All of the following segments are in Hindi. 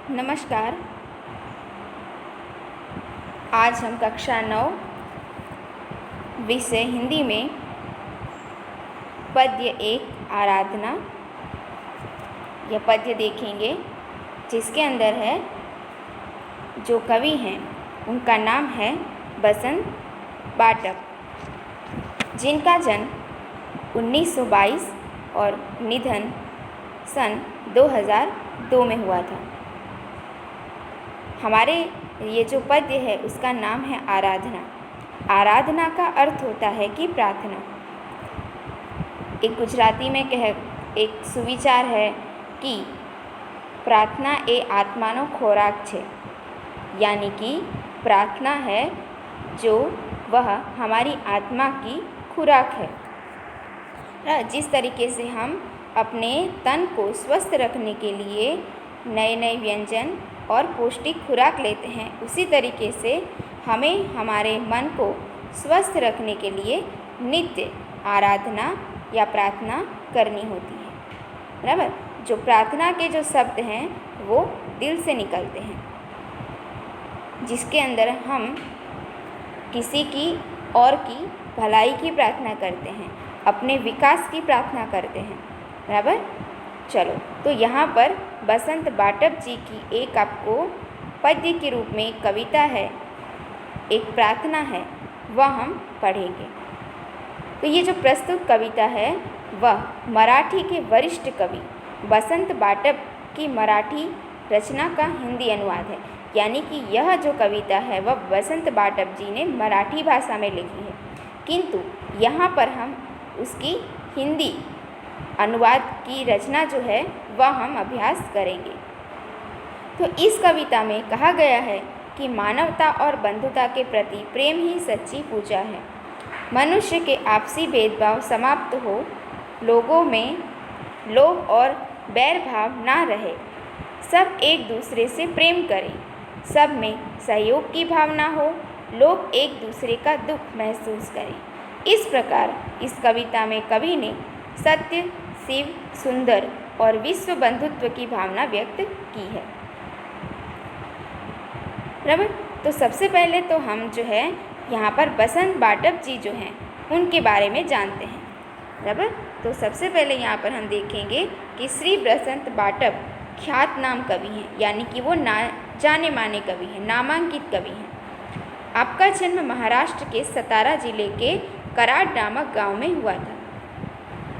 नमस्कार। आज हम कक्षा 9 विषय हिंदी में पद्य 1 आराधना यह पद्य देखेंगे, जिसके अंदर है जो कवि हैं उनका नाम है बसंत बाटप, जिनका जन्म 1922 और निधन सन 2002 में हुआ था। हमारे ये जो पद्य है उसका नाम है आराधना। आराधना का अर्थ होता है कि प्रार्थना। एक गुजराती में एक सुविचार है कि प्रार्थना ए आत्मानो खोराक छे, यानी कि प्रार्थना है जो वह हमारी आत्मा की खुराक है। जिस तरीके से हम अपने तन को स्वस्थ रखने के लिए नए नए व्यंजन और पौष्टिक खुराक लेते हैं, उसी तरीके से हमें हमारे मन को स्वस्थ रखने के लिए नित्य आराधना या प्रार्थना करनी होती है। बराबर। जो प्रार्थना के जो शब्द हैं वो दिल से निकलते हैं, जिसके अंदर हम किसी की और की भलाई की प्रार्थना करते हैं, अपने विकास की प्रार्थना करते हैं। बराबर। चलो, तो यहाँ पर बसंत बाटप जी की एक आपको पद्य के रूप में एक कविता है, एक प्रार्थना है, वह हम पढ़ेंगे। तो ये जो प्रस्तुत कविता है वह मराठी के वरिष्ठ कवि बसंत बाटप की मराठी रचना का हिंदी अनुवाद है। यानी कि यह जो कविता है वह बसंत बाटप जी ने मराठी भाषा में लिखी है, किंतु यहाँ पर हम उसकी हिंदी अनुवाद की रचना जो है वह हम अभ्यास करेंगे। तो इस कविता में कहा गया है कि मानवता और बंधुता के प्रति प्रेम ही सच्ची पूजा है। मनुष्य के आपसी भेदभाव समाप्त हो, लोगों में लोभ और बैर भाव ना रहे, सब एक दूसरे से प्रेम करें, सब में सहयोग की भावना हो, लोग एक दूसरे का दुख महसूस करें। इस प्रकार इस कविता में कवि ने सत्य, शिव, सुंदर और विश्व बंधुत्व की भावना व्यक्त की है। बराबर। तो सबसे पहले तो हम जो है यहाँ पर बसंत बाटप जी जो हैं उनके बारे में जानते हैं। बराबर। तो सबसे पहले यहाँ पर हम देखेंगे कि श्री बसंत बाटप ख्यात नाम कवि हैं, यानी कि वो जाने माने कवि हैं, नामांकित कवि हैं। आपका जन्म महाराष्ट्र के सतारा जिले के कराड नामक गांव में हुआ था।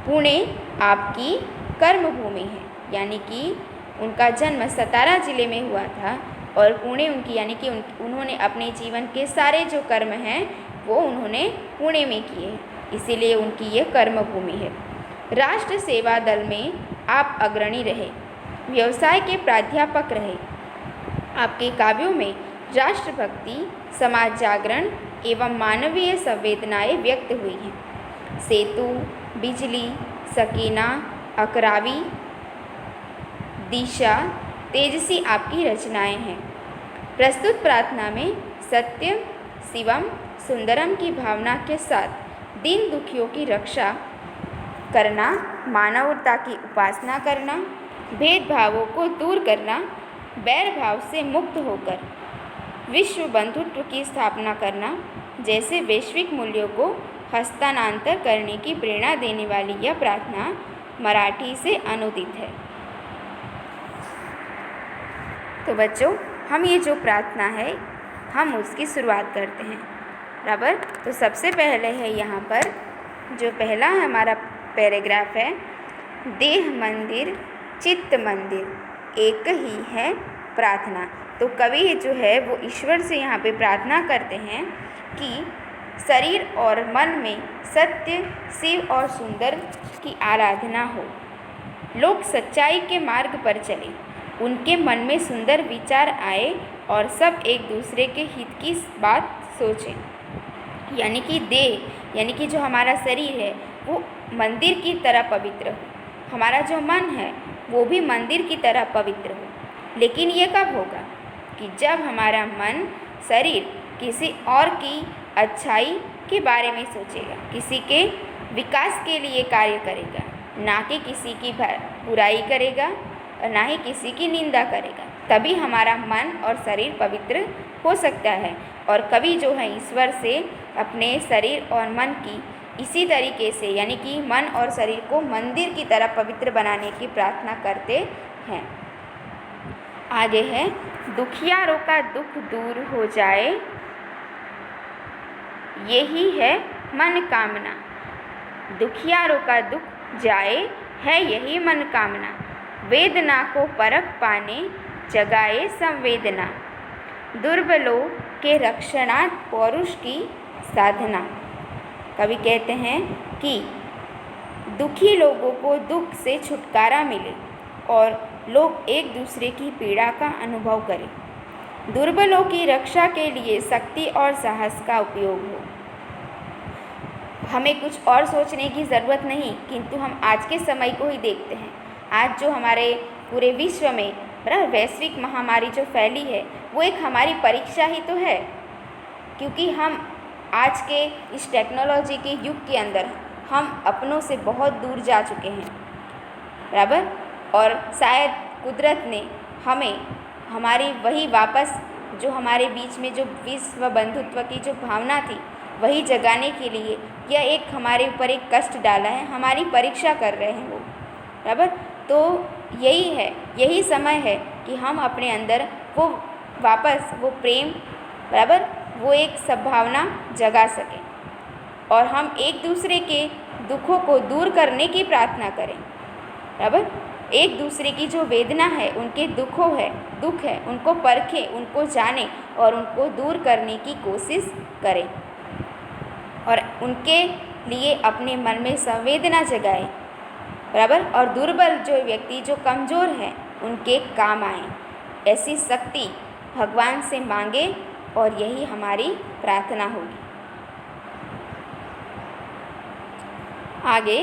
पुणे आपकी कर्मभूमि है, यानी कि उनका जन्म सतारा जिले में हुआ था और पुणे उनकी, यानी कि उन्होंने अपने जीवन के सारे जो कर्म हैं वो उन्होंने पुणे में किए हैं, इसीलिए उनकी ये कर्मभूमि है। राष्ट्र सेवा दल में आप अग्रणी रहे, व्यवसाय के प्राध्यापक रहे। आपके काव्यों में राष्ट्रभक्ति, समाज जागरण एवं मानवीय संवेदनाएं व्यक्त हुई हैं। सेतु, बिजली, सकीना, अकरावी, दिशा, तेजसी आपकी रचनाएं हैं। प्रस्तुत प्रार्थना में सत्य, शिवम, सुंदरम की भावना के साथ दीन दुखियों की रक्षा करना, मानवता की उपासना करना, भेदभावों को दूर करना, बैर भाव से मुक्त होकर विश्व बंधुत्व की स्थापना करना जैसे वैश्विक मूल्यों को हस्तांतरण करने की प्रेरणा देने वाली यह प्रार्थना मराठी से अनुदित है। तो बच्चों, हम ये जो प्रार्थना है हम उसकी शुरुआत करते हैं। बराबर। तो सबसे पहले है यहाँ पर जो पहला हमारा पैराग्राफ है, देह मंदिर चित्त मंदिर एक ही है प्रार्थना। तो कवि जो है वो ईश्वर से यहाँ पे प्रार्थना करते हैं कि शरीर और मन में सत्य, शिव और सुंदर की आराधना हो, लोग सच्चाई के मार्ग पर चलें, उनके मन में सुंदर विचार आए और सब एक दूसरे के हित की बात सोचें। यानी कि देह, यानी कि जो हमारा शरीर है वो मंदिर की तरह पवित्र हो, हमारा जो मन है वो भी मंदिर की तरह पवित्र हो। लेकिन ये कब होगा कि जब हमारा मन, शरीर किसी और की अच्छाई के बारे में सोचेगा, किसी के विकास के लिए कार्य करेगा, ना कि किसी की बुराई करेगा, और ना ही किसी की निंदा करेगा। तभी हमारा मन और शरीर पवित्र हो सकता है। और कवि जो है ईश्वर से अपने शरीर और मन की इसी तरीके से यानी कि मन और शरीर को मंदिर की तरह पवित्र बनाने की प्रार्थना करते हैं। आगे है, दुखियारों का दुख दूर हो जाए, यही है मन कामना। दुखियारों का दुख जाए है यही मन कामना। वेदना को परख पाने जगाए संवेदना। दुर्बलों के रक्षणार्थ पौरुष की साधना। कवि कहते हैं कि दुखी लोगों को दुख से छुटकारा मिले और लोग एक दूसरे की पीड़ा का अनुभव करें। दुर्बलों की रक्षा के लिए शक्ति और साहस का उपयोग हो। हमें कुछ और सोचने की ज़रूरत नहीं, किंतु हम आज के समय को ही देखते हैं। आज जो हमारे पूरे विश्व में वैश्विक महामारी जो फैली है, वो एक हमारी परीक्षा ही तो है, क्योंकि हम आज के इस टेक्नोलॉजी के युग के अंदर हम अपनों से बहुत दूर जा चुके हैं, बराबर। और शायद कुदरत ने हमें हमारी वही वापस जो हमारे बीच में जो विश्व बंधुत्व की जो भावना थी वही जगाने के लिए यह एक हमारे ऊपर एक कष्ट डाला है, हमारी परीक्षा कर रहे हैं वो, बराबर। तो यही समय है कि हम अपने अंदर वो वापस वो प्रेम, बराबर, वो एक सद्भावना जगा सकें और हम एक दूसरे के दुखों को दूर करने की प्रार्थना करें, बराबर। एक दूसरे की जो वेदना है, उनके दुख है, उनको परखें, उनको जानें और उनको दूर करने की कोशिश करें और उनके लिए अपने मन में संवेदना जगाएं, बराबर। और दुर्बल जो व्यक्ति जो कमज़ोर हैं उनके काम आए, ऐसी शक्ति भगवान से मांगे और यही हमारी प्रार्थना होगी। आगे,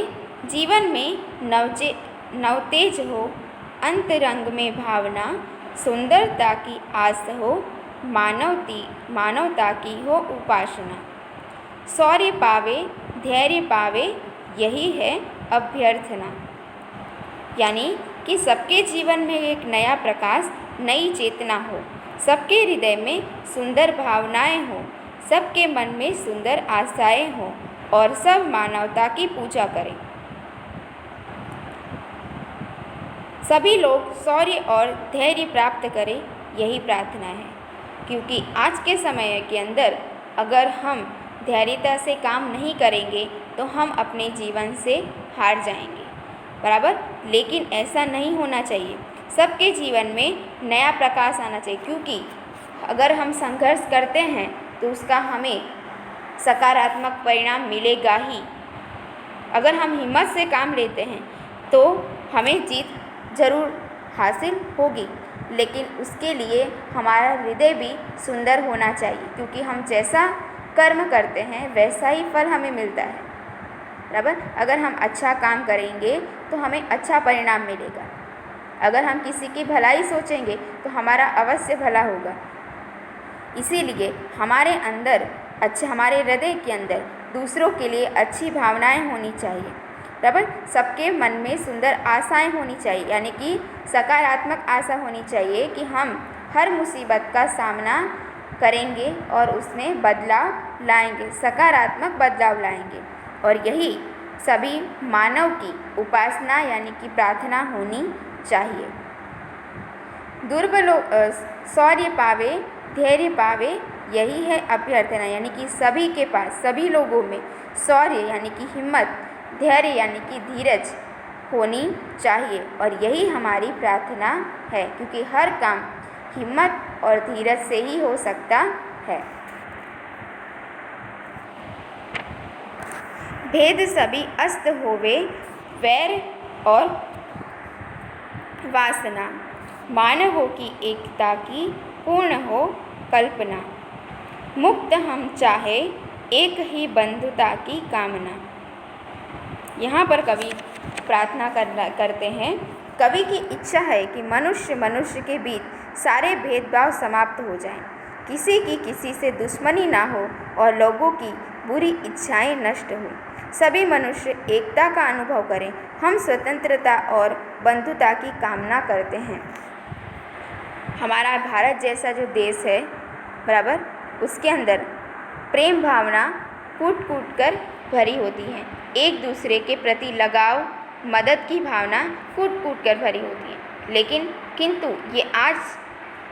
जीवन में नवतेज हो, अंतरंग में भावना, सुंदरता की आस हो, मानवता की हो उपासना। शौर्य पावे, धैर्य पावे, यही है अभ्यर्थना। यानी कि सबके जीवन में एक नया प्रकाश, नई चेतना हो, सबके हृदय में सुंदर भावनाएं हो, सबके मन में सुंदर आशाएं हो और सब मानवता की पूजा करें। सभी लोग शौर्य और धैर्य प्राप्त करें, यही प्रार्थना है। क्योंकि आज के समय के अंदर अगर हम धैर्यता से काम नहीं करेंगे तो हम अपने जीवन से हार जाएंगे, बराबर। लेकिन ऐसा नहीं होना चाहिए, सबके जीवन में नया प्रकाश आना चाहिए, क्योंकि अगर हम संघर्ष करते हैं तो उसका हमें सकारात्मक परिणाम मिलेगा ही। अगर हम हिम्मत से काम लेते हैं तो हमें जीत जरूर हासिल होगी, लेकिन उसके लिए हमारा हृदय भी सुंदर होना चाहिए, क्योंकि हम जैसा कर्म करते हैं वैसा ही फल हमें मिलता है, बराबर। अगर हम अच्छा काम करेंगे तो हमें अच्छा परिणाम मिलेगा। अगर हम किसी की भलाई सोचेंगे तो हमारा अवश्य भला होगा। इसीलिए हमारे अंदर हमारे हृदय के अंदर दूसरों के लिए अच्छी भावनाएं होनी चाहिए, बराबर। सबके मन में सुंदर आशाएं होनी चाहिए, यानी कि सकारात्मक आशा होनी चाहिए कि हम हर मुसीबत का सामना करेंगे और उसमें बदलाव लाएंगे, सकारात्मक बदलाव लाएंगे। और यही सभी मानव की उपासना यानी कि प्रार्थना होनी चाहिए। दुर्बलों शौर्य पावे, धैर्य पावे, यही है अभ्यर्थना। यानी कि सभी के पास, सभी लोगों में शौर्य यानी कि हिम्मत, धैर्य यानी कि धीरज होनी चाहिए और यही हमारी प्रार्थना है, क्योंकि हर काम हिम्मत और धीरज से ही हो सकता है। भेद सभी अस्त होवे, वैर और वासना, मानवों की एकता की पूर्ण हो कल्पना। मुक्त हम चाहे, एक ही बंधुता की कामना। यहाँ पर कवि प्रार्थना करते हैं। कवि की इच्छा है कि मनुष्य के बीच सारे भेदभाव समाप्त हो जाएं, किसी की किसी से दुश्मनी ना हो और लोगों की बुरी इच्छाएं नष्ट हो। सभी मनुष्य एकता का अनुभव करें। हम स्वतंत्रता और बंधुता की कामना करते हैं। हमारा भारत जैसा जो देश है बराबर, उसके अंदर प्रेम भावना कूट कूट कर भरी होती है। एक दूसरे के प्रति लगाव, मदद की भावना कूट कूट कर भरी होती है। लेकिन किंतु ये आज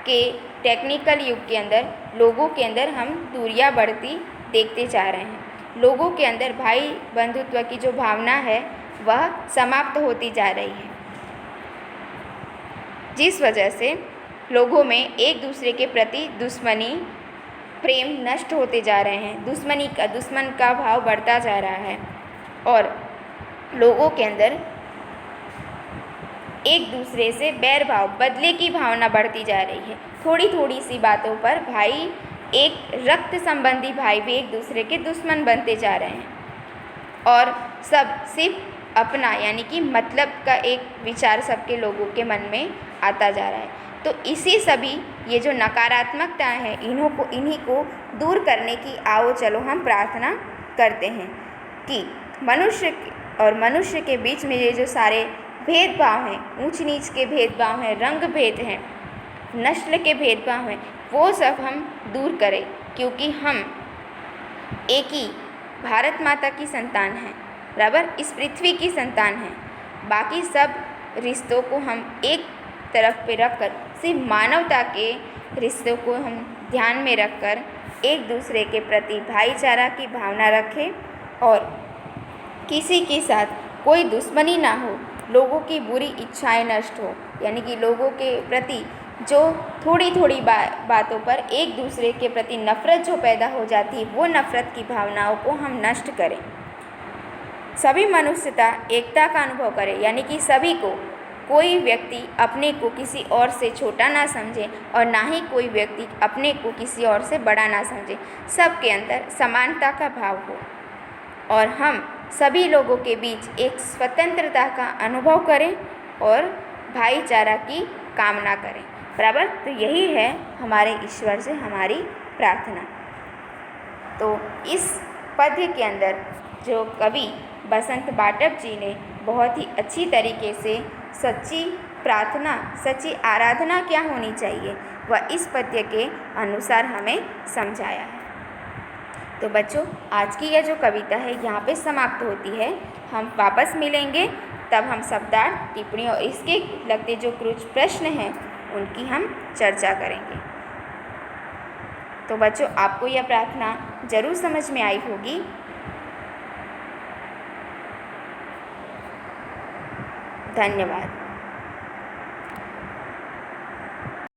के टेक्निकल युग के अंदर लोगों के अंदर हम दूरियां बढ़ती देखते जा रहे हैं। लोगों के अंदर भाई बंधुत्व की जो भावना है वह समाप्त होती जा रही है, जिस वजह से लोगों में एक दूसरे के प्रति दुश्मनी, प्रेम नष्ट होते जा रहे हैं। दुश्मन का भाव बढ़ता जा रहा है और लोगों के अंदर एक दूसरे से बैर भाव, बदले की भावना बढ़ती जा रही है। थोड़ी थोड़ी सी बातों पर भाई, एक रक्त संबंधी भाई भी एक दूसरे के दुश्मन बनते जा रहे हैं और सब सिर्फ अपना यानी कि मतलब का एक विचार सबके लोगों के मन में आता जा रहा है। तो इसी सभी ये जो नकारात्मकता है इन्हीं को दूर करने की आओ चलो हम प्रार्थना करते हैं कि मनुष्य के बीच में ये जो सारे भेदभाव हैं, ऊंच नीच के भेदभाव हैं, रंग भेद हैं, नस्ल के भेदभाव हैं, वो सब हम दूर करें, क्योंकि हम एक ही भारत माता की संतान हैं, बराबर इस पृथ्वी की संतान हैं। बाकी सब रिश्तों को हम एक तरफ पे रखकर सिर्फ मानवता के रिश्तों को हम ध्यान में रखकर एक दूसरे के प्रति भाईचारा की भावना रखें और किसी के साथ कोई दुश्मनी ना हो, लोगों की बुरी इच्छाएं नष्ट हो, यानी कि लोगों के प्रति जो थोड़ी थोड़ी बातों पर एक दूसरे के प्रति नफ़रत जो पैदा हो जाती है, वो नफ़रत की भावनाओं को हम नष्ट करें। सभी मनुष्यता एकता का अनुभव करें, यानी कि सभी को, कोई व्यक्ति अपने को किसी और से छोटा ना समझे और ना ही कोई व्यक्ति अपने को किसी और से बड़ा ना समझे। सबके अंदर समानता का भाव हो और हम सभी लोगों के बीच एक स्वतंत्रता का अनुभव करें और भाईचारा की कामना करें, बराबर। तो यही है हमारे ईश्वर से हमारी प्रार्थना। तो इस पद्य के अंदर जो कवि बसंत बाटप जी ने बहुत ही अच्छी तरीके से सच्ची प्रार्थना, सच्ची आराधना क्या होनी चाहिए, वह इस पद्य के अनुसार हमें समझाया है। तो बच्चों, आज की यह जो कविता है यहाँ पे समाप्त होती है। हम वापस मिलेंगे, तब हम शब्दार्थ, टिप्पणी और इसके लगते जो कुछ प्रश्न हैं उनकी हम चर्चा करेंगे। तो बच्चों, आपको यह प्रार्थना जरूर समझ में आई होगी। धन्यवाद।